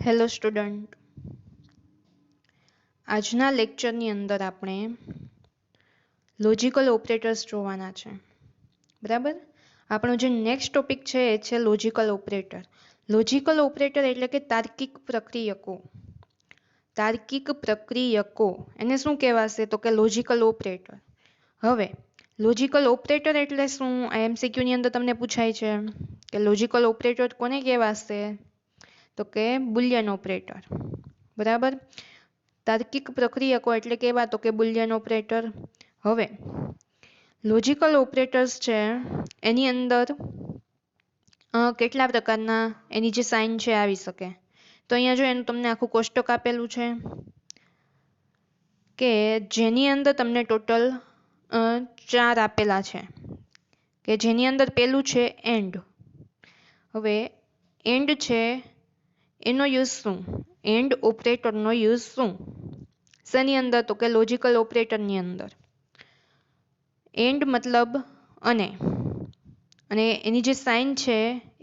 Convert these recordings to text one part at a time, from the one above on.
Hello student, આજના લેક્ચરની અંદર આપણે લોજિકલ ઓપરેટર્સ જોવાના છે. બરાબર, આપણો જે નેક્સ્ટ ટોપિક છે એ છે લોજિકલ ઓપરેટર. લોજિકલ ઓપરેટર એટલે કે તાર્કિક પ્રક્રિયકો. તાર્કિક પ્રક્રિયકો એને શું કહેવાશે? તો કે લોજિકલ ઓપરેટર. હવે લોજિકલ ઓપરેટર એટલે શું? આ MCQ ની અંદર તમને પૂછાય છે કે લોજિકલ ઓપરેટર કોને કહેવાશે? તો કે બુલિયન ઓપરેટર. બરાબર, તાર્કિક પ્રક્રિયકો એટલે કેવા? તો કે બુલિયન ઓપરેટર. હવે લોજિકલ ઓપરેટર્સ છે એની અંદર કેટલા પ્રકારના એની જે સાઇન છે આવી શકે. તો અહીંયા જો એનું તમને આખું કોષ્ટક આપેલું છે કે જેની અંદર તમને ટોટલ 4 આપેલા છે, કે જેની અંદર પેલું છે એન્ડ. હવે એન્ડ છે એનો યુઝ શું? એન્ડ ઓપરેટરનો યુઝ શું? શેની અંદર? તો કે લોજિકલ ઓપરેટરની અંદર. એન્ડ મતલબ અને એની જે સાઇન છે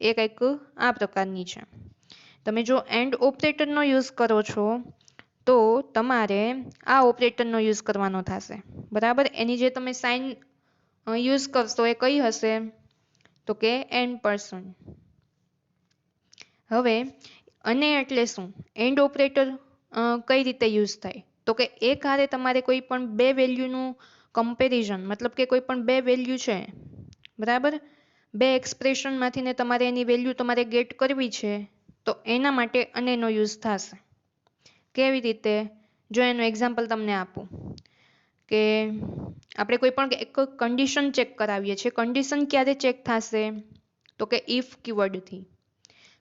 એ કંઈક આ પ્રકારની છે. તમે જો એન્ડ ઓપરેટરનો યુઝ કરો છો તો તમારે આ ઓપરેટરનો યુઝ કરવાનો થશે. બરાબર, એની જે તમે સાઇન યુઝ કરશો એ કઈ હશે? તો કે %. હવે અને એટલે શું? એન્ડ ઓપરેટર કઈ રીતે યુઝ થાય? તો કે એક હારે તમારે કોઈ પણ બે વેલ્યુનું કમ્પેરિઝન, મતલબ કે કોઈ પણ બે વેલ્યુ છે, બરાબર, બે એક્સપ્રેશનમાંથીને તમારે એની વેલ્યુ તમારે ગેટ કરવી છે, તો એના માટે અનેનો યુઝ થશે. કેવી રીતે? જો એનું એક્ઝામ્પલ તમને આપું કે આપણે કોઈ પણ એક કન્ડિશન ચેક કરાવીએ છીએ. કન્ડિશન ક્યારે ચેક થશે? તો કે ઇફ કીવર્ડથી.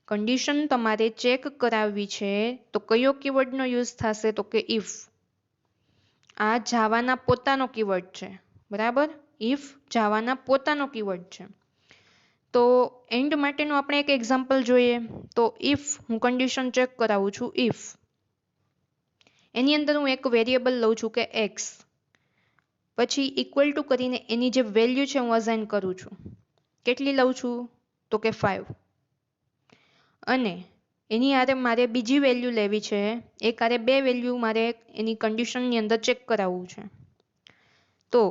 કન્ડિશન તમારે ચેક કરાવવી છે તો કયો કીવર્ડનો યુઝ થશે? તો કે ઇફ. આ જાવાના પોતાનો કીવર્ડ છે. બરાબર, ઇફ જાવાના પોતાનો કીવર્ડ છે. તો એન્ડ માટેનું આપણે એક એક્ઝામ્પલ જોઈએ. તો ઇફ હું કન્ડિશન ચેક કરાવું છું, ઇફ એની અંદર હું એક વેરિયેબલ લઉં છું કે x, પછી ઇક્વલ ટુ કરીને એની જે વેલ્યુ છે હું અસાઇન કરું છું. કેટલી લઉં છું? તો કે 5. અને એની હારે મારે બીજી વેલ્યુ લેવી છે. એક હારે બે વેલ્યુ મારે એની કન્ડિશનની અંદર ચેક કરાવવું છે. તો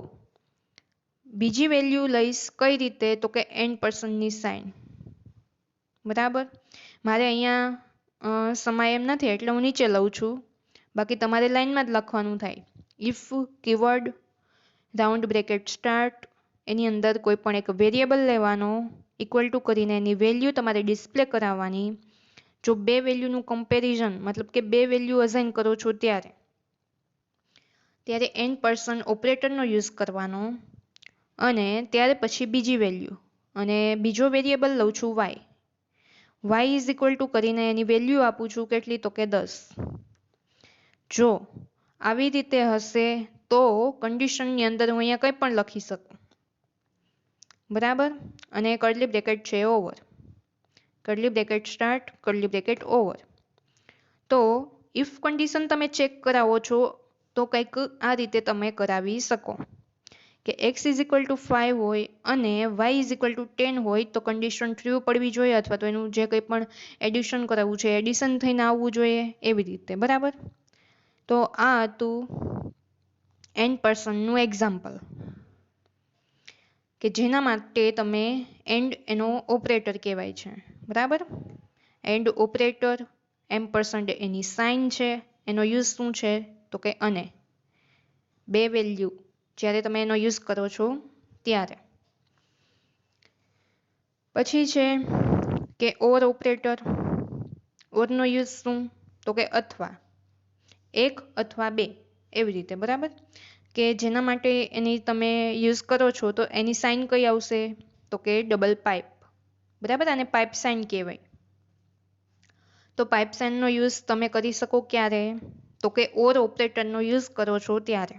બીજી વેલ્યુ લઈશ કઈ રીતે? તો કે %ની સાઇન. બરાબર, મારે અહીંયા સમાય એમ નથી એટલે હું નીચે લઉં છું. બાકી તમારે લાઈનમાં જ લખવાનું થાય. If keyword round bracket start, એની અંદર કોઈ પણ એક વેરિયેબલ લેવાનો, ઇક્વલ ટુ કરીને એની વેલ્યુ તમારે ડિસ્પ્લે કરાવવાની. જો બે વેલ્યુનું કમ્પેરિઝન, મતલબ કે બે વેલ્યુ અસાઇન કરો છો ત્યારે %, ઓપરેટરનો યુઝ કરવાનો. અને ત્યાર પછી બીજી વેલ્યુ, અને બીજો વેરિયેબલ લઉં છું y ઇઝ ઇક્વલ ટુ કરીને એની વેલ્યુ આપું છું કેટલી? તો કે 10. જો આવી રીતે હશે તો કન્ડિશનની અંદર હું અહીંયા કંઈ પણ લખી શકું. બરાબર, અને કર્લી બ્રેકેટ છે over, curly bracket start, curly bracket over. તો ઇફ કન્ડિશન તમે ચેક કરાવો છો તો કંઈક આ રીતે તમે કરાવી શકો કે x ઇઝ ઇક્વલ ટુ 5 હોય અને y ઇઝ ઇક્વલ ટુ 10 હોય તો કન્ડિશન ટ્રુ પડવી જોઈએ, અથવા તો એનું જે કંઈ પણ એડિશન કરાવવું છે એડિશન થઈને આવવું જોઈએ, એવી રીતે. બરાબર, તો આ હતું %નું એક્ઝામ્પલ કે જેના માટે તમે એન્ડ એનો ઓપરેટર કહેવાય છે. બરાબર, એન્ડ ઓપરેટર, %, એની સાઇન છે, એનો યુઝ શું છે? તો કે અને બે વેલ્યુ જ્યારે તમે એનો યુઝ કરો છો ત્યારે. પછી છે કે ઓર ઓપરેટર. ઓરનો યુઝ શું? તો કે અથવા, એક અથવા બે, એવી રીતે. બરાબર, કે જેના માટે એની તમે યુઝ કરો છો તો એની સાઇન કઈ આવશે? તો કે ડબલ પાઇપ. બરાબર, આને પાઇપ સાઇન કહેવાય. તો પાઇપ સાઇનનો યુઝ તમે કરી શકો ક્યારે? તો કે ઓર ઓપરેટરનો યુઝ કરો છો ત્યારે.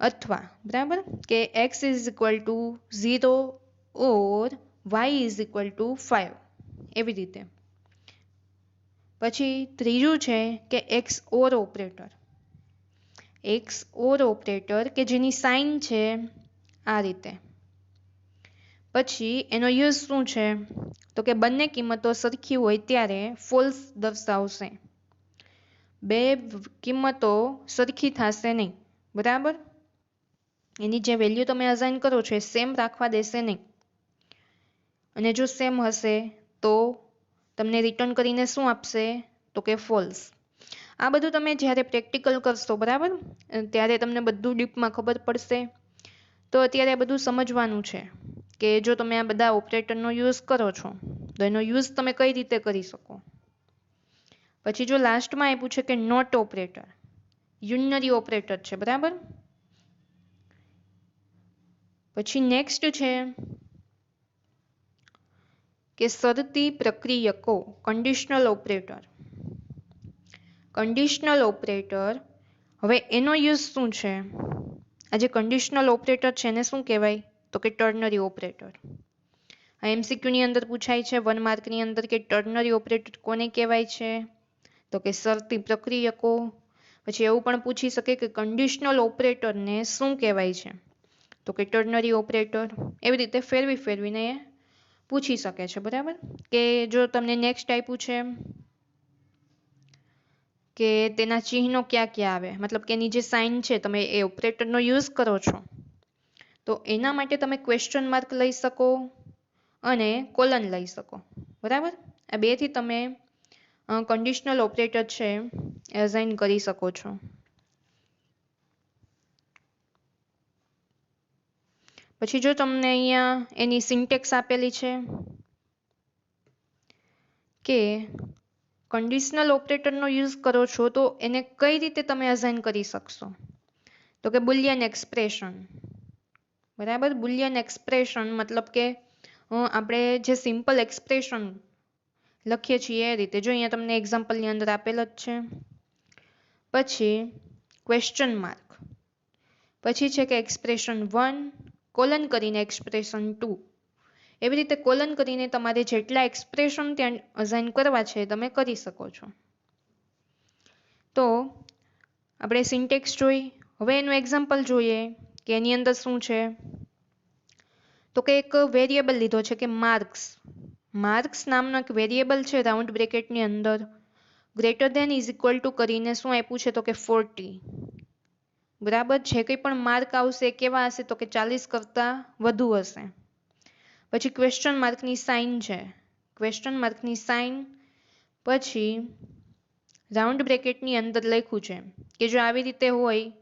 અથવા બરાબર, કે x is equal to 0 or y is equal to 5, એવી રીતે. પછી ત્રીજું છે કે x ઓર ઓપરેટર. x ઓર ઓપરેટર કે જેની સાઇન છે આ રીતે. પછી એનો યુઝ શું છે તો કે બંને કિંમતો સરખી હોય ત્યારે ફોલ્સ દર્શાવશે, બે કિંમતો સરખી થશે નહીં, બરાબર, એની જે વેલ્યુ તમે અસાઇન કરો છો એ સેમ રાખવા દેશે નહીં, અને જો સેમ હશે તો તમને રિટર્ન કરીને શું આપશે તો કે ફોલ્સ. આ બધું તમે જ્યારે પ્રેક્ટિકલ કરશો, બરાબર, ત્યારે તમને બધું ડીપમાં ખબર પડશે. તો અત્યારે બધું સમજવાનું છે કે જો તમે આ બધા ઓપરેટરનો યુઝ કરો છો તો એનો યુઝ તમે કઈ રીતે કરી શકો. પછી જો લાસ્ટમાં આપ્યું છે કે નોટ ઓપરેટર, યુનરી ઓપરેટર છે, બરાબર. પછી નેક્સ્ટ છે કે શરતી પ્રક્રિયકો, કંડિશનલ ઓપરેટર. કંડિશનલ ઓપરેટર, હવે એનો યુઝ શું છે? આ જે કંડિશનલ ઓપરેટર છે એને શું કહેવાય તો કે ટર્નરી ઓપરેટર. આ MCQ ની અંદર પૂછાય છે 1 માર્કની અંદર કે ટર્નરી ઓપરેટર કોને કહેવાય છે તો કે શરતી પ્રક્રિયકો. પછી એવું પણ પૂછી શકે કે કંડિશનલ ઓપરેટરને શું કહેવાય છે તો કે ટર્નરી ઓપરેટર. એવી રીતે ફેરવી ફેરવીને પૂછી શકે છે, બરાબર. કે જો તમને નેક્સ્ટ આપ્યું છે કે તેના ચિહ્નો ક્યાં ક્યાં આવે, મતલબ કે એની જે સાઇન છે તમે એ ઓપરેટરનો યુઝ કરો છો તો એના માટે તમે ક્વેશ્ચન માર્ક લઈ શકો અને કોલન લઈ શકો, બરાબર. આ બેથી તમે કંડિશનલ ઓપરેટર છે એ અસાઇન કરી શકો છો. પછી જો તમને અહીંયા એની સિન્ટેક્સ આપેલી છે કે કંડિશનલ ઓપરેટરનો યુઝ કરો છો તો એને કઈ રીતે તમે અસાઇન કરી શકશો તો કે બુલિયન એક્સપ્રેશન, બરાબર. બુલિયન એક્સપ્રેશન મતલબ કે આપણે જે સિમ્પલ એક્સપ્રેશન લખીએ છીએ એ રીતે. જો અહીંયા તમને એક્ઝામ્પલની અંદર આપેલ જ છે. પછી ક્વેશ્ચન માર્ક, પછી છે કે એક્સપ્રેશન 1 કોલન કરીને એક્સપ્રેશન 2. એવી રીતે કોલન કરીને તમારે જેટલા એક્સપ્રેશન ત્યાં અસાઇન કરવા છે તમે કરી શકો છો. તો આપણે સિન્ટેક્સ જોઈ, હવે એનું એક્ઝામ્પલ જોઈએ કે એની અંદર શું છે તો કે એક વેરિયેબલ લીધો છે કે માર્ક્સ. માર્ક્સ નામનો એક વેરિયેબલ છે રાઉન્ડ બ્રેકેટની અંદર, greater than is equal to કરીને શું આપ્યું છે તો કે 40, બરાબર. જે કંઈ પણ માર્ક આવશે કેવા હશે તો કે 40 કરતાં વધુ હશે. પછી ક્વેશ્ચન માર્કની સાઇન છે, ક્વેશ્ચન માર્કની સાઇન, પછી રાઉન્ડ બ્રેકેટની અંદર લખ્યું છે કે જો આવી રીતે હોય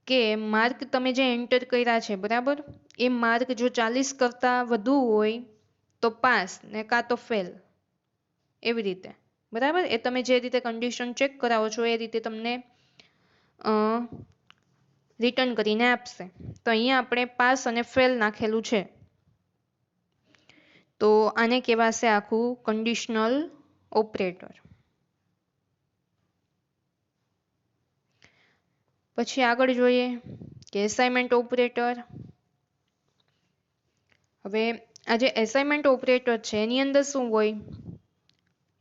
કે માર્ક તમે જે એન્ટર કર્યા છે, બરાબર, એ માર્ક જો 40 કરતાં વધુ હોય તો પાસ ને કાં તો ફેલ, એવી રીતે, બરાબર. એ તમે જે રીતે કન્ડિશન ચેક કરાવો છો એ રીતે તમને રિટર્ન કરીને આપશે. તો અહીંયા આપણે પાસ અને ફેલ નાખેલું છે તો આને કહેવાશે આખું કંડિશનલ ઓપરેટર. પછી આગળ જોઈએ કે એસાઇનમેન્ટ ઓપરેટર. હવે આ જે એસાઇનમેન્ટ ઓપરેટર છે એની અંદર શું હોય,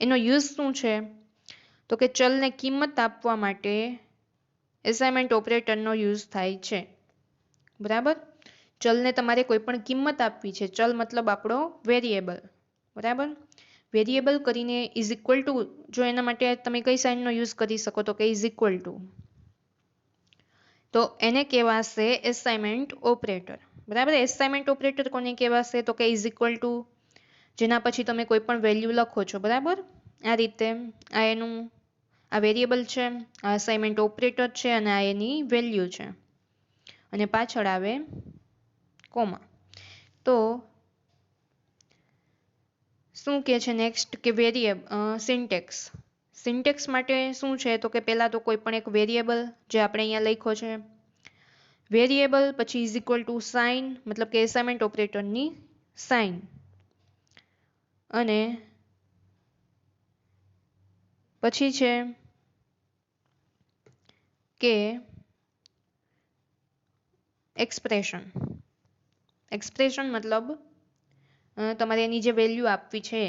એનો યુઝ શું છે તો કે ચલને કિંમત આપવા માટે એસાઇનમેન્ટ ઓપરેટરનો યુઝ થાય છે, બરાબર. ચલને તમારે કોઈ પણ કિંમત આપવી છે, ચલ મતલબ આપણો વેરિયેબલ, બરાબર. વેરિયેબલ કરીને ઇઝ ઇક્વલ ટુ, જો એના માટે તમે કઈ સાઇનનો યુઝ કરી શકો તો કે ઇઝ ઇક્વલ ટુ, તો એને કહેવાશે એસાઇનમેન્ટ ઓપરેટર, બરાબર. એસાઇનમેન્ટ ઓપરેટર કોને કહેવાશે તો કે ઇઝ ઇક્વલ ટુ, જેના પછી તમે કોઈ પણ વેલ્યુ લખો છો, બરાબર. આ રીતે આ એનું આ વેરિયેબલ છે, આ અસાઇનમેન્ટ ઓપરેટર છે અને આ એની વેલ્યુ છે અને પાછળ આવે કોમા. તો શું કે છે નેક્સ્ટ કે સિન્ટેક્સ. સિન્ટેક્સ માટે શું છે તો કે પહેલા તો કોઈ પણ એક વેરિયેબલ જે આપણે અહીંયા લખ્યો છે વેરિયેબલ, પછી ઇઝ ઇક્વલ ટુ સાઇન મતલબ કે એસાઇનમેન્ટ ઓપરેટરની સાઇન, અને પછી છે કે એક્સપ્રેશન. એક્સપ્રેશન મતલબ તમારે એની જે વેલ્યુ આપવી છે.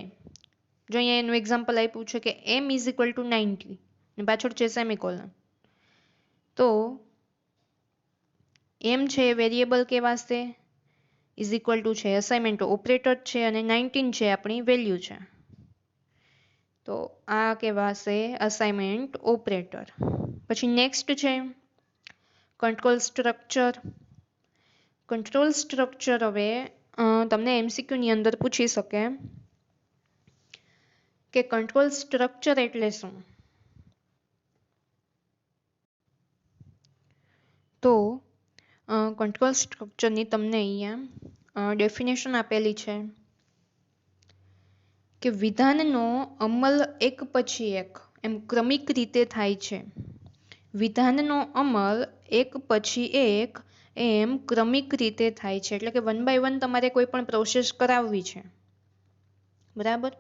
જો અહીંયા એનું એક્ઝામ્પલ આપ્યું છે કે m ઇઝ ઇક્વલ ટુ 90 અને પાછળ છે સેમિકોલન. તો m છે એ વેરિયેબલ કહેવાશે ઇઝ ઇક્વલ ટુ છે અસાઇનમેન્ટ ઓપરેટર છે અને 19 છે આપણી વેલ્યુ છે. તો આ કહેવાશે અસાઇનમેન્ટ ઓપરેટર. પછી નેક્સ્ટ છે કંટ્રોલ સ્ટ્રક્ચર. કંટ્રોલ સ્ટ્રક્ચર હવે તમને MCQ ની અંદર પૂછી શકે કે કંટ્રોલ સ્ટ્રક્ચર એટલે શું. તો કંટ્રોલ સ્ટ્રક્ચરની તમને અહીંયા ડેફિનેશન આપેલી છે કે વિધાનનો અમલ એક પછી એક એમ ક્રમિક રીતે થાય છે. વિધાનનો અમલ એક પછી એક એમ ક્રમિક રીતે થાય છે. એટલે કે 1 by 1 તમારે કોઈ પણ પ્રોસેસ કરાવવી છે, બરાબર.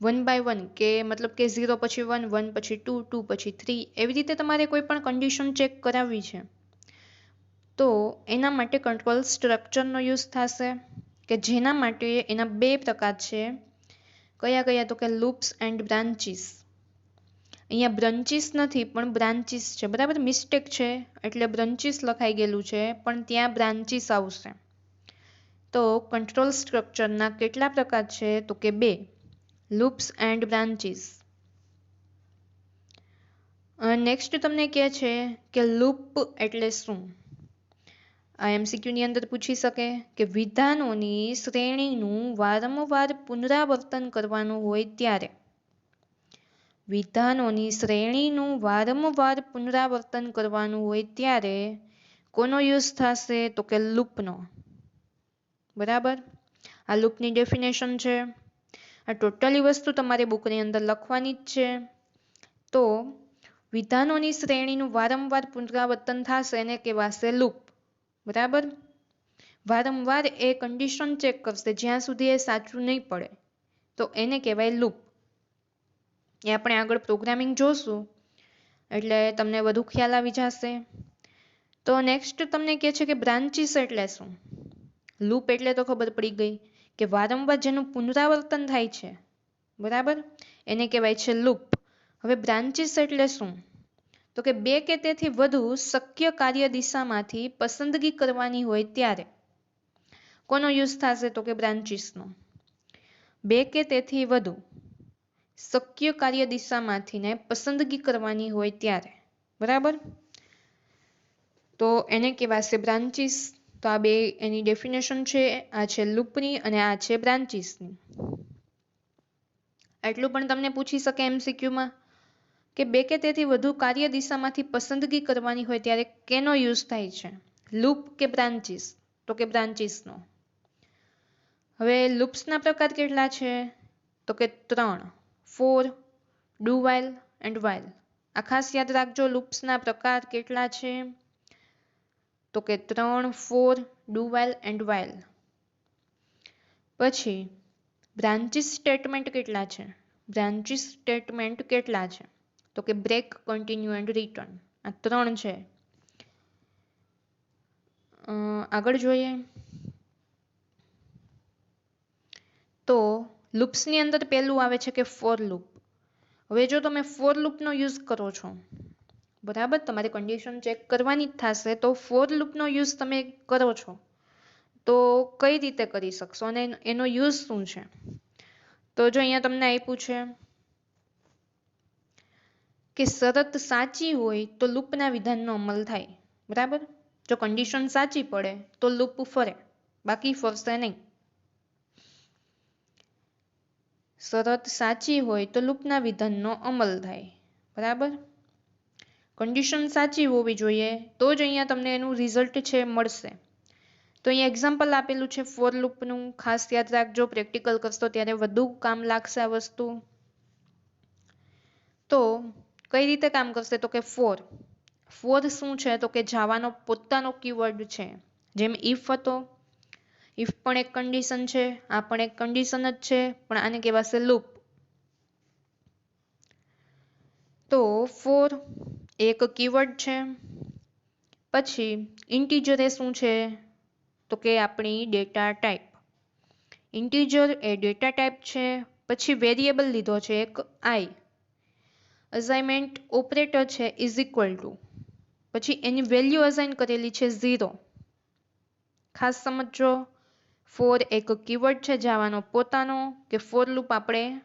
1 by 1 કે મતલબ કે 0 પછી 1, 1 પછી 2, 2 પછી 3 એવી રીતે તમારે કોઈ પણ કન્ડિશન ચેક કરાવવી છે તો એના માટે કંટ્રોલ સ્ટ્રક્ચરનો યુઝ થશે કે જેના માટે એના બે પ્રકાર છે. કયા કયા તો કે લૂપ્સ એન્ડ બ્રાન્ચીસ. અહીંયા બ્રાન્ચીસ નથી પણ બ્રાન્ચીસ છે, બરાબર. મિસ્ટેક છે એટલે બ્રાન્ચીસ લખાઈ ગયેલું છે પણ ત્યાં બ્રાન્ચીસ આવશે. તો કંટ્રોલ સ્ટ્રક્ચરના કેટલા પ્રકાર છે તો કે 2, લૂપ્સ એન્ડ બ્રાન્ચીસ. નેક્સ્ટ તમને કહે છે કે લૂપ એટલે શું. આ MCQ ની અંદર પૂછી શકે કે વિધાનોની શ્રેણીનું વારંવાર પુનરાવર્તન કરવાનું હોય ત્યારે. વિધાનોની શ્રેણીનું વારંવાર પુનરાવર્તન કરવાનું હોય ત્યારે કોનો યુઝ થશે તો કે લૂપનો, બરાબર. આ લૂપની ડેફિનેશન છે. આ ટોટલી વસ્તુ તમારે બુકની અંદર લખવાની જ છે. તો વિધાનોની શ્રેણીનું વારંવાર પુનરાવર્તન થશે એને કહેવાશે લૂપ, બરાબર. વારંવાર એ કન્ડિશન ચેક કરશે જ્યાં સુધી એ સાચું નહીં પડે તો એને કહેવાય લૂપ. એ આપણે આગળ પ્રોગ્રામિંગ જોશું એટલે તમને વધુ ખ્યાલ આવી જશે. તો નેક્સ્ટ તમને કહે છે કે બ્રાન્ચીસ એટલે શું. લૂપ એટલે તો ખબર પડી ગઈ કે વારંવાર જેનું પુનરાવર્તન થાય છે, બરાબર, એને કહેવાય છે લૂપ. હવે બ્રાન્ચીસ એટલે શું તો કે 2 કે તેથી વધુ શક્ય કાર્ય દિશામાંથી પસંદગી કરવાની હોય ત્યારે કોનો યુઝ થશે તો કે બ્રાન્ચીસનો. 2 કે તેથી વધુ શક્ય કાર્ય દિશામાંથી પસંદગી કરવાની હોય ત્યારે, બરાબર. તો એને કહેવાશે બ્રાન્ચીસ. તો આ બે એની ડેફિનેશન છે. આ છે લૂપની અને આ છે બ્રાન્ચીસની. એટલું પણ તમને પૂછી શકે MCQમાં કે 2 કે તેથી વધુ કાર્ય દિશામાંથી પસંદગી કરવાની હોય ત્યારે કેનો યુઝ થાય છે, લૂપ કે બ્રાન્ચીસ તો કે બ્રાન્ચીસનો. હવે લૂપ્સના પ્રકાર કેટલા છે તો કે 3, four, do while and while. આ ખાસ યાદ રાખજો લૂપ્સના પ્રકાર કેટલા છે તો કે 3, four, do while and while. પછી બ્રાન્ચીસ સ્ટેટમેન્ટ કેટલા છે. બ્રાન્ચીસ સ્ટેટમેન્ટ કેટલા છે તો કે બ્રેક, કન્ટિન્યુ એન્ડ રિટર્ન. આ 3 છે. આગળ જોઈએ તો લૂપ્સની અંદર પહેલું આવે છે કે ફોર લૂપ. હવે જો તમે ફોર લૂપનો યુઝ કરો છો, બરાબર, તમારે કન્ડિશન ચેક કરવાની જ થશે તો ફોર લૂપનો યુઝ તમે કરો છો તો કઈ રીતે કરી શકશો અને એનો યુઝ શું છે. તો જો અહીંયા તમને આપ્યું છે કે શરત સાચી હોય તો લૂપના વિધાનનો અમલ થાય, બરાબર. જો કન્ડિશન સાચી પડે તો લૂપ ફરે, બાકી ફરશે નહીં. શરત સાચી હોય તો લૂપના વિધાનનો અમલ થાય, બરાબર. કન્ડિશન સાચી હોવી જોઈએ તો જ અહીંયા તમને એનું રિઝલ્ટ છે મળશે. તો અહીંયા એક્ઝામ્પલ આપેલું છે ફોર લૂપનું, ખાસ યાદ રાખજો, પ્રેક્ટિકલ કરશો ત્યારે વધુ કામ લાગશે આ વસ્તુ. તો કઈ રીતે કામ કરશે તો કે ફોર. ફોર શું છે તો કે જાવાનો પોતાનો કીવર્ડ છે. જેમ ઇફ હતો, ઇફ પણ એક કન્ડિશન છે, આ પણ એક કન્ડિશન જ છે પણ આને કહેવાશે લૂપ. તો ફોર એક કીવર્ડ છે. પછી ઇન્ટીજર એ શું છે તો કે આપણી ડેટા ટાઈપ. ઇન્ટીજર એ ડેટા ટાઈપ છે. પછી વેરિયેબલ લીધો છે એક આઈ. અસાઇનમેન્ટ ઓપરેટર છે ઇઝ ઇક્વલ ટુ, પછી એની વેલ્યુ અસાઇન કરેલી છે 0. ખાસ સમજો ફોર એક કીવર્ડ છે જાવાનો પોતાનો કે ફોર લૂપ આપણે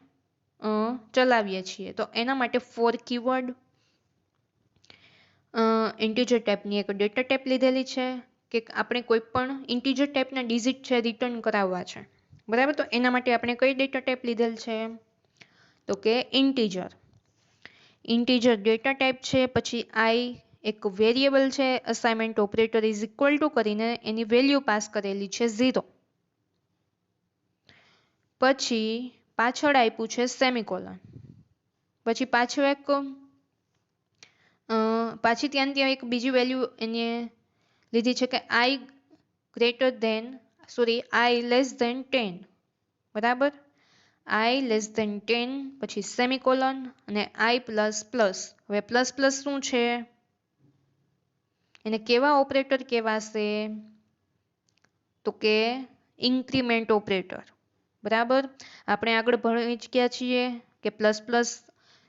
ચલાવીએ છીએ તો એના માટે ફોર કીવર્ડ ઇન્ટીજર ટાઈપની એક ડેટા ટાઈપ લીધેલી છે કે આપણે કોઈ પણ ઇન્ટીજર ટાઈપના ડિજિટ છે રિટર્ન કરાવવા છે બરાબર તો એના માટે આપણે કઈ ડેટા ટાઈપ લીધેલ છે તો કે ઇન્ટીજર ડેટા ટાઈપ છે પછી આઈ એક વેરિયેબલ છે assignment operator is equal to કરીને એની વેલ્યુ પાસ કરેલી છે 0 પછી પાછળ આપ્યું છે સેમિકોલન પછી પાછળ એક પાછી ત્યાં એક બીજી વેલ્યુ એને લીધી છે કે I greater than I less than 10 બરાબર આઈ લેસ ધેન 10 પછી સેમિકોલન અને આઈ પ્લસ પ્લસ હવે પ્લસ પ્લસ શું છે એને કેવા ઓપરેટર કહેવાશે તો કે ઇન્ક્રીમેન્ટ ઓપરેટર બરાબર આપણે આગળ ભણી ગયા છીએ કે પ્લસ પ્લસ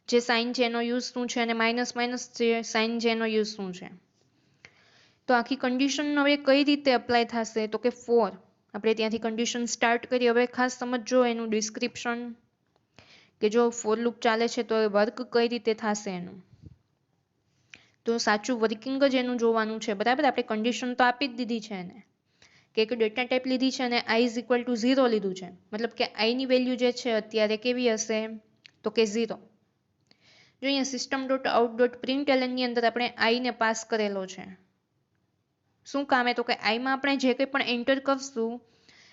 જે સાઇન છે એનો યુઝ શું છે અને માઇનસ માઇનસ જે સાઇન છે એનો યુઝ શું છે તો આખી કન્ડિશન હવે કઈ રીતે એપ્લાય થશે તો કે ફોર આપણે ત્યાંથી કન્ડિશન સ્ટાર્ટ કરી હવે ખાસ સમજો એનું ડિસ્ક્રિપ્શન કે જો ફોર લૂપ ચાલે છે તો વર્ક કઈ રીતે થશે એનું તો સાચું વર્કિંગ જ એનું જોવાનું છે બરાબર આપણે કન્ડિશન તો આપી જ દીધી છે એને કે એક ડેટા ટાઈપ લીધી છે અને આઈ ઇઝ ઇક્વલ ટુ 0 લીધું છે મતલબ કે આઈની વેલ્યુ જે છે અત્યારે કેવી હશે તો કે 0 જો અહીંયા system dot out dot println ની અંદર આપણે આઈને પાસ કરેલો છે શું કામે તો કે આઈમાં આપણે જે કંઈ પણ એન્ટર કરશું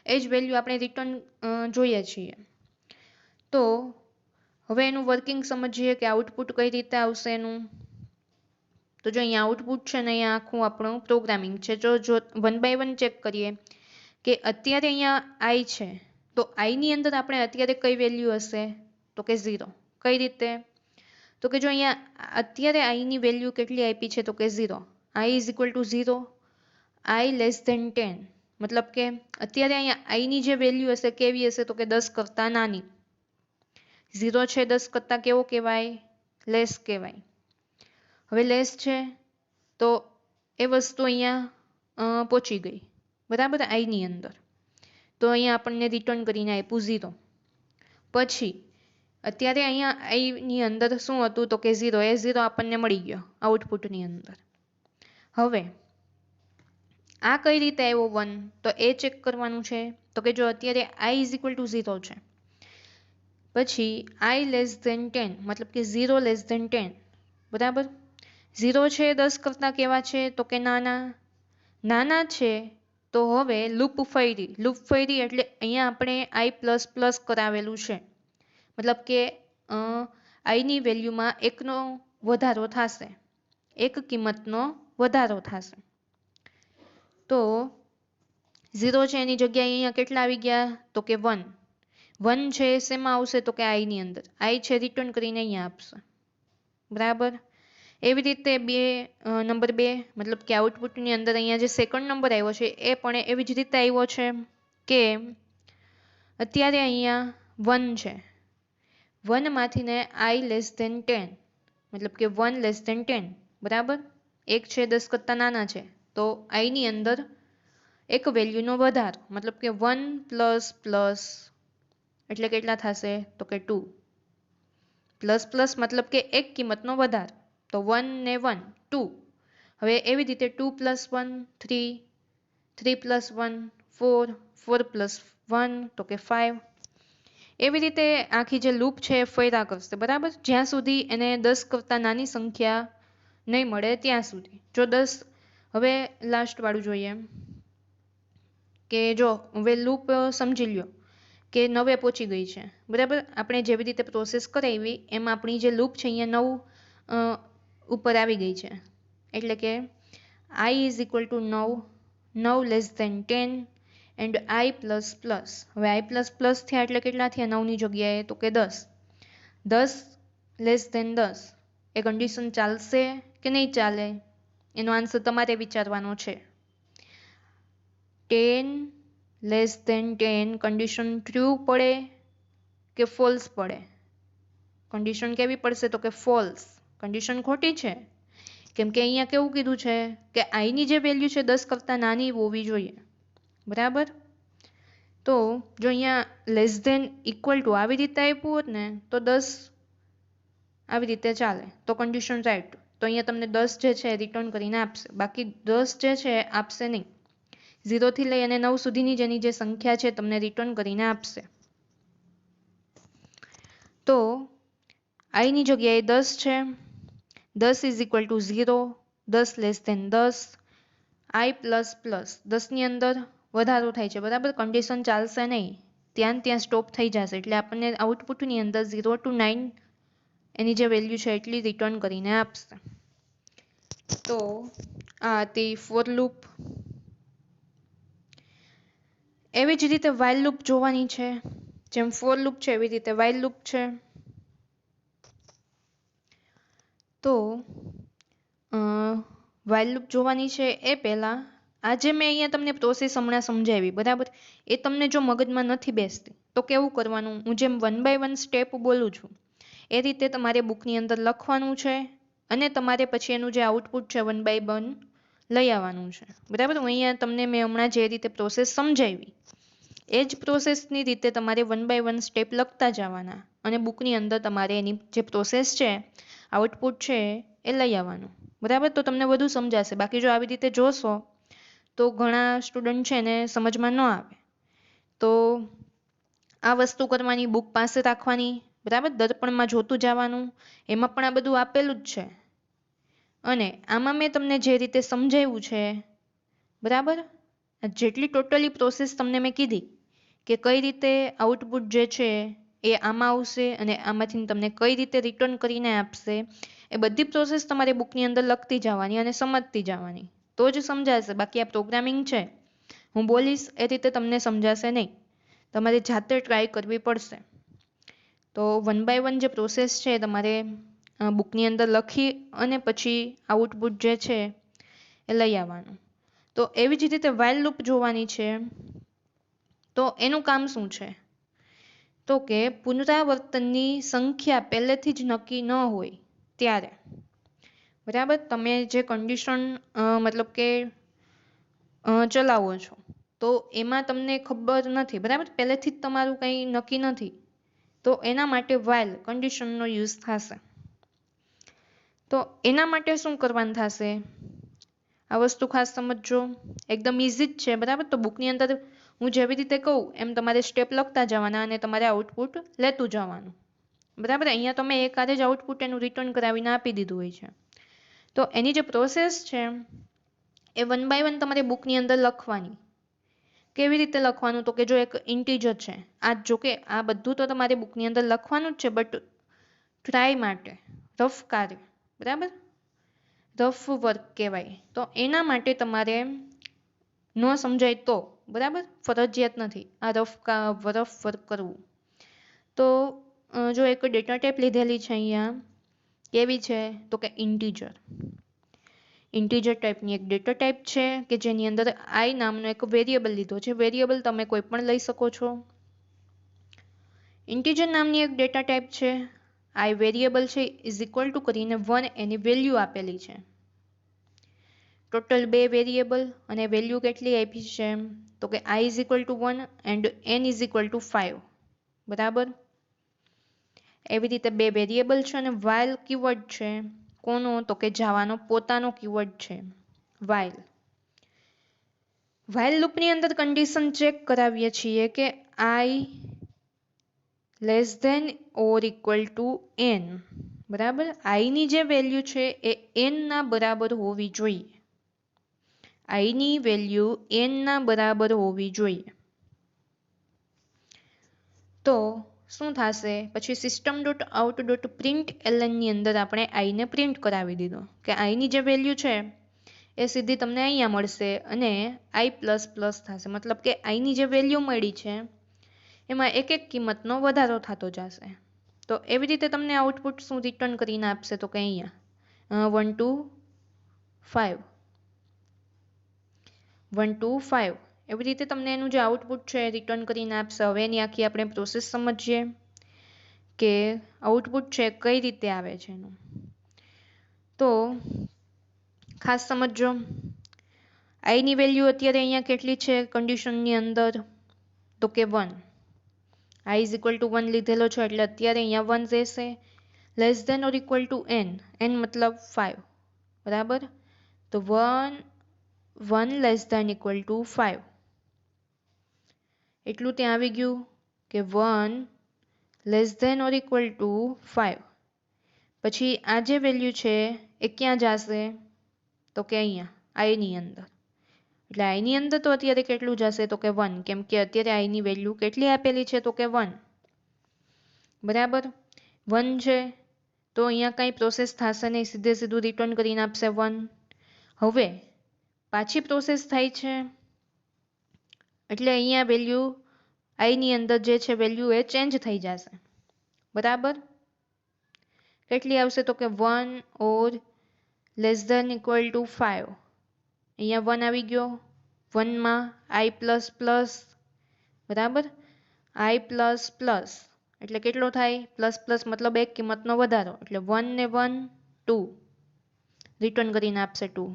એ જ વેલ્યુ આપણે રિટર્ન જોઈએ છીએ તો હવે એનું વર્કિંગ સમજીએ કે આઉટપુટ કઈ રીતે આવશે એનું તો જો અહીંયા આઉટપુટ છે ને અહીંયા આખું આપણું પ્રોગ્રામિંગ છે જો 1 બાય 1 ચેક કરીએ કે અત્યારે અહીંયા આઈ છે તો આઈની અંદર આપણે અત્યારે કઈ વેલ્યુ હશે તો કે 0 કઈ રીતે તો કે જો અહીંયા અત્યારે આઈની વેલ્યુ કેટલી આપી છે તો કે 0 i is equal to 0 i less than 10 મતલબ કે અત્યારે અહીંયા આઈની જે વેલ્યુ હશે કેવી હશે તો કે 10 કરતા નાની 0 છે 10 કરતા કેવો કહેવાય લેસ કહેવાય હવે લેસ છે તો એ વસ્તુ અહીંયા પહોંચી ગઈ બરાબર આઈની અંદર તો અહીંયા આપણને રિટર્ન કરીને આપ્યું 0 પછી અત્યારે અહીંયા આઈની અંદર શું હતું તો કે 0 એ 0 આપણને મળી ગયો આઉટપુટની અંદર હવે આ કઈ રીતે આવ્યો 1 તો એ ચેક કરવાનું છે તો કે જો અત્યારે આઈ ઇઝ ઇક્વલ ટુ 0 છે પછી આઈ લેસ ધેન 10 મતલબ કે 0 લેસ ધેન 10 બરાબર 0 છે 10 કરતા કેવા છે તો કે નાના છે તો હવે લૂપ ફરી એટલે અહીંયા આપણે આઈ પ્લસ પ્લસ કરાવેલું છે મતલબ કે આઈની વેલ્યુમાં એકનો વધારો થશે એક કિંમતનો વધારો થશે તો 0 છે એની જગ્યાએ અહીંયા કેટલા આવી ગયા તો કે 1 છે શેમાં આવશે તો કે આઈની અંદર આઈ છે રિટર્ન કરીને અહીંયા આપશે બરાબર એવી રીતે નંબર 2 મતલબ કે આઉટપુટની અંદર અહીંયા જે સેકન્ડ નંબર આવ્યો છે એ પણ એવી જ રીતે આવ્યો છે કે અત્યારે અહીંયા 1 છે 1 માંથી ને આઈ લેસ ધેન 10 મતલબ કે 1 લેસ ધેન 10 બરાબર એક છે 10 કરતા નાના છે તો આઈની અંદર એક વેલ્યુનો વધારો મતલબ કે 1 પ્લસ પ્લસ એટલે કેટલા થશે તો કે 2 પ્લસ પ્લસ મતલબ કે એક કિંમતનો વધારો તો 1 ને 1 2 હવે એવી રીતે 2 પ્લસ 1 3 3 પ્લસ 1 4 4 પ્લસ 1 તો કે 5 એવી રીતે આખી જે લૂપ છે એ ફર્યા કરશે બરાબર જ્યાં સુધી એને 10 કરતા નાની સંખ્યા નહીં મળે ત્યાં સુધી જો 10 હવે લાસ્ટ વાળું જોઈએ કે જો હવે લૂપ સમજી લ્યો કે 9 પહોંચી ગઈ છે બરાબર આપણે જેવી રીતે પ્રોસેસ કરાવી એમ આપણી જે લૂપ છે અહીંયા 9 ઉપર આવી ગઈ છે એટલે કે i is equal to 9 less than 10 and i plus plus હવે આઈ પ્લસ પ્લસ થયા એટલે કેટલા થયા 9 ની જગ્યાએ તો કે 10 લેસ ધેન 10 એ કન્ડિશન ચાલશે કે નહીં ચાલે એનો આન્સર તમારે વિચારવાનો છે 10 લેસ ધેન 10 કન્ડિશન ટ્રુ પડે કે ફોલ્સ પડે કન્ડિશન કેવી પડશે તો કે ફોલ્સ કન્ડિશન ખોટી છે કેમ કે અહીંયા કેવું કીધું છે કે આઈની જે વેલ્યુ છે 10 કરતા નાની હોવી જોઈએ બરાબર તો જો અહીંયા લેસ ધેન ઇક્વલ ટુ આવી રીતે આપ્યું હોત ને તો 10 આવી રીતે ચાલે, તો કન્ડિશન રાઈટ. તો અહીંયા તમને 10 જે છે રિટર્ન કરીને આપશે, બાકી 10 જે છે આપશે નહીં. 0 થી લઈ અને 9 સુધીની જેની જે સંખ્યા છે તમને રિટર્ન કરીને આપશે. તો i ની જગ્યાએ 10 છે, 10 is equal to 0, 10 less than 10, i plus plus 10 ની અંદર વધારો થાય છે, બરાબર. કન્ડિશન ચાલશે નહીં, ત્યાં સ્ટોપ થઈ જશે, એટલે આપણને આઉટપુટની અંદર 0 to 9 એની જે વેલ્યુ છે એટલી રિટર્ન કરીને આપશે. તો આ હતી ફોર લૂપ. એવી જ રીતે વાઇલ લૂપ જોવાની છે. જેમ ફોર લૂપ છે એવી રીતે વાઇલ લૂપ છે. તો વાઇલ લૂપ જોવાની છે એ પહેલા આજે મેં અહીંયા તમને પ્રોસેસ હમણાં સમજાવી, બરાબર. એ તમને જો મગજમાં નથી બેસતી તો કેવું કરવાનું, હું જેમ 1 by 1 સ્ટેપ બોલું છું એ રીતે તમારે બુકની અંદર લખવાનું છે અને તમારે પછી એનું જે આઉટપુટ છે 1 by 1 લઈ આવવાનું છે, બરાબર. હું અહીંયા તમને મેં હમણાં જે રીતે પ્રોસેસ સમજાવી એ જ પ્રોસેસની રીતે તમારે 1 by 1 સ્ટેપ લખતા જવાના અને બુકની અંદર તમારે એની જે પ્રોસેસ છે આઉટપુટ છે એ લઈ આવવાનું, બરાબર. તો તમને વધુ સમજાશે. બાકી જો આવી રીતે જોશો તો ઘણા સ્ટુડન્ટ છે ને સમજમાં ન આવે. તો આ વસ્તુ કરવાની, બુક પાસે રાખવાની, બરાબર. દર્પણમાં જોતું જવાનું, એમાં પણ આ બધું આપેલું જ છે. અને આમાં મેં તમને જે રીતે સમજાવ્યું છે, બરાબર, જેટલી ટોટલી પ્રોસેસ તમને મેં કીધી કે કઈ રીતે આઉટપુટ જે છે એ આમાં આવશે અને આમાંથી તમને કઈ રીતે રિટર્ન કરીને આપશે, એ બધી પ્રોસેસ તમારે બુકની અંદર લખતી જવાની અને સમજતી જવાની, તો જ સમજાશે. બાકી આ પ્રોગ્રામિંગ છે, હું બોલીશ એ રીતે તમને સમજાશે નહીં, તમારે જાતે ટ્રાય કરવી પડશે. તો 1 by 1 જે પ્રોસેસ છે તમારે બુકની અંદર લખી અને પછી આઉટપુટ જે છે એ લઈ આવવાનું. તો એવી જ રીતે વાઇલ લૂપ જોવાની છે. તો એનું કામ શું છે, તો કે પુનરાવર્તનની સંખ્યા પહેલેથી જ નક્કી ન હોય ત્યારે, બરાબર, તમે જે કન્ડિશન મતલબ કે ચલાવો છો તો એમાં તમને ખબર નથી, બરાબર, પહેલેથી જ તમારું કંઈ નક્કી નથી, તો એના માટે વાઇલ કન્ડિશનનો યુઝ થશે. તો એના માટે શું કરવાનું થશે આ વસ્તુ ખાસ સમજજો, એકદમ ઇઝી જ છે, બરાબર. તો બુકની અંદર હું જેવી રીતે કહું એમ તમારે સ્ટેપ લખતા જવાના અને તમારે આઉટપુટ લેતું જવાનું, બરાબર. અહીંયા તમે એકાદ જ આઉટપુટ એનું રિટર્ન કરાવીને આપી દીધું હોય છે. તો એની જે પ્રોસેસ છે એ 1 by 1 તમારે બુકની અંદર લખવાની. કેવી રીતે લખવાનું, તો કે જો એક ઇન્ટીજર છે, આ જો કે આ બધું તો તમારે બુકની અંદર લખવાનું જ છે, બટ ટ્રાય માટે રફ કાર્ય, બરાબર, રફ વર્ક કહેવાય. તો એના માટે તમારે ન સમજાય તો, બરાબર, ફરજિયાત નથી આ રફ વર્ક કરવું. તો જો એક ડેટા ટાઈપ લીધેલી છે અહીંયા, કેવી છે, તો કે ઇન્ટીજર. ઇન્ટીજર ટાઈપની એક ડેટા ટાઈપ છે કે જેની અંદર આઈ નામનો એક વેરિયેબલ લીધો છે. વેરિયેબલ તમે કોઈ પણ લઈ શકો છો. ઇન્ટીજર નામની એક ડેટા ટાઈપ છે, આઈ વેરિયેબલ છે, ઇઝ ઇક્વલ ટુ કરીને 1 એની વેલ્યુ આપેલી છે. ટોટલ 2 વેરિયેબલ અને વેલ્યુ કેટલી આપી છે, તો કે i is equal to 1 and n is equal to 5, બરાબર. એવી રીતે 2 વેરિયેબલ છે અને વાઇલ કીવર્ડ છે. કોનો, તો કે જાવાનો પોતાનો કીવર્ડ છે વાઇલ. વાઇલ લૂપની અંદર કન્ડિશન ચેક કરાવીએ છીએ કે I less than or equal to N, બરાબર. આઈની જે વેલ્યુ છે એ એન ના બરાબર હોવી જોઈએ. આઈની વેલ્યુ એન ના બરાબર હોવી જોઈએ. તો શું થશે, પછી system dot out dot print એલએનની અંદર આપણે આઈને પ્રિન્ટ કરાવી દીધો કે આઈની જે વેલ્યુ છે એ સીધી તમને અહીંયા મળશે અને આઈ પ્લસ પ્લસ થશે, મતલબ કે આઈની જે વેલ્યુ મળી છે એમાં એક એક કિંમતનો વધારો થતો જશે. તો એવી રીતે તમને આઉટપુટ શું રિટર્ન કરીને આપશે, તો કે અહીંયા 1 to 5, 1 to 5 એવી રીતે તમને એનું જે આઉટપુટ છે રિટર્ન કરીને આપશે. હવે એની આખી આપણે પ્રોસેસ સમજીએ કે આઉટપુટ છે કઈ રીતે આવે છે એનું. તો ખાસ સમજો, આઈની વેલ્યુ અત્યારે અહીંયા કેટલી છે કન્ડિશનની અંદર તો કે 1. i ઇઝ ઇક્વલ ટુ 1 લીધેલો છે એટલે અત્યારે અહીંયા 1 રહેશે. Less than or equal to n, n મતલબ 5, બરાબર. તો 1 લેસ દેન ઇક્વલ ટુ 5, એટલું ત્યાં આવી ગયું કે 1 less than or equal to 5. પછી આ જે વેલ્યુ છે એ ક્યાં જશે તો કે અહીંયા i ની અંદર. એટલે i ની અંદર તો અત્યારે કેટલું જશે તો કે 1, કેમ કે અત્યારે i ની વેલ્યુ કેટલી આપેલી છે તો કે 1, બરાબર. 1 છે તો અહીંયા કાંઈ પ્રોસેસ થશે નહીં, સીધું રિટર્ન કરીને આપશે 1. હવે પાછી પ્રોસેસ થાય છે એટલે અહીંયા વેલ્યુ i ની અંદર જે છે વેલ્યુ એ ચેન્જ થઈ જશે, બરાબર. કેટલી આવશે તો કે 1 ઓર લેસ ધેન ઇક્વલ ટુ 5. અહીંયા 1 આવી ગયો, 1 માં i પ્લસ પ્લસ, બરાબર. i પ્લસ પ્લસ એટલે કેટલો થાય, પ્લસ પ્લસ મતલબ એક કિંમતનો વધારો, એટલે 1 ને 1 2, રિટર્ન કરીને આપશે 2.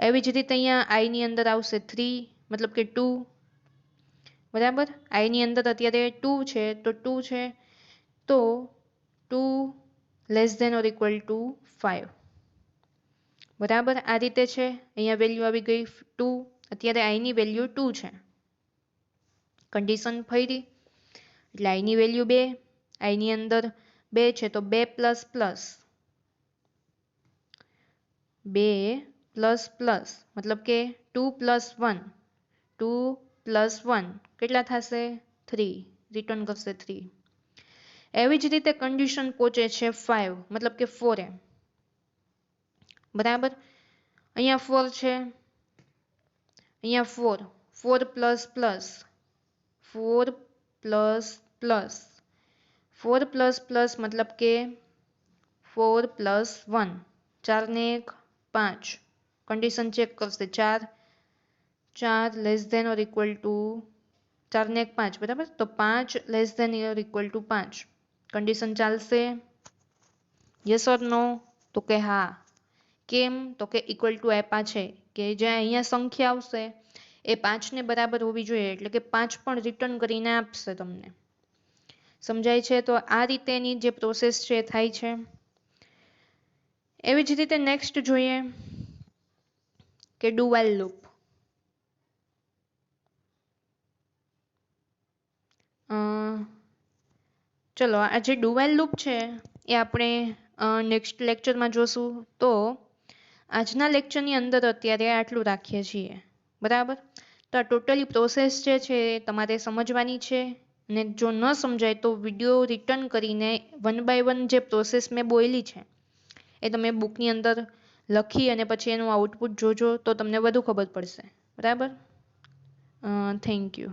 એવી જ રીતે અહીંયા i ની અંદર આવશે 3 મતલબ કે 2, બરાબર. i ની અંદર અત્યારે 2 છે તો 2 છે તો 2 less than or equal to 5, બરાબર. આ રીતે છે. અહીંયા વેલ્યુ આવી ગઈ 2, અત્યારે i ની વેલ્યુ 2 છે. કન્ડિશન ફરી એટલે i ની વેલ્યુ 2, i ની અંદર 2 છે તો 2 પ્લસ પ્લસ, 2 પ્લસ પ્લસ મતલબ કે 2 પ્લસ 1, 2 પ્લસ 1 કેટલા થશે 3, રિટર્ન કરશે 3. એવી જ રીતે કન્ડિશન પહોંચે છે 5 મતલબ કે 4 એમ, બરાબર. અહીંયા 4 છે, અહીંયા 4, 4 plus plus, 4 plus plus, 4 plus plus મતલબ કે 4 પ્લસ 1, 4 ને 1 5. કન્ડિશન ચેક કરશે 4 less than or equal to 4 ને 1 5, બરાબર. તો 5 less than or equal to 5. Condition ચાલશે, યસ ઓર નો તો કે હા. કેમ તો કે ઇક્વલ ટુ આપ્યા છે કે જે અહીંયા સંખ્યા આવશે એ 5 ને બરાબર હોવી જોઈએ, એટલે કે 5 પણ રિટર્ન કરીને આપશે તમને. સમજાય છે? તો આ રીતે એની જે પ્રોસેસ છે એ થાય છે. એવી જ રીતે નેક્સ્ટ જોઈએ કે ડુ વાઇલ લૂપ. ચલો, આ જે ડુ વાઇલ લૂપ છે એ આપણે નેક્સ્ટ લેક્ચરમાં જોશું. તો આજના લેક્ચરની અંદર અત્યારે આટલું રાખીએ છીએ, બરાબર. તો આ ટોટલી પ્રોસેસ જે છે એ તમારે સમજવાની છે, અને જો ન સમજાય તો વિડીયો રિટર્ન કરીને 1 બાય 1 જે પ્રોસેસ મેં બોલી છે એ તમે બુકની અંદર લખી અને પછી એનું આઉટપુટ જોજો તો તમને વધુ ખબર પડશે, બરાબર. Thank you.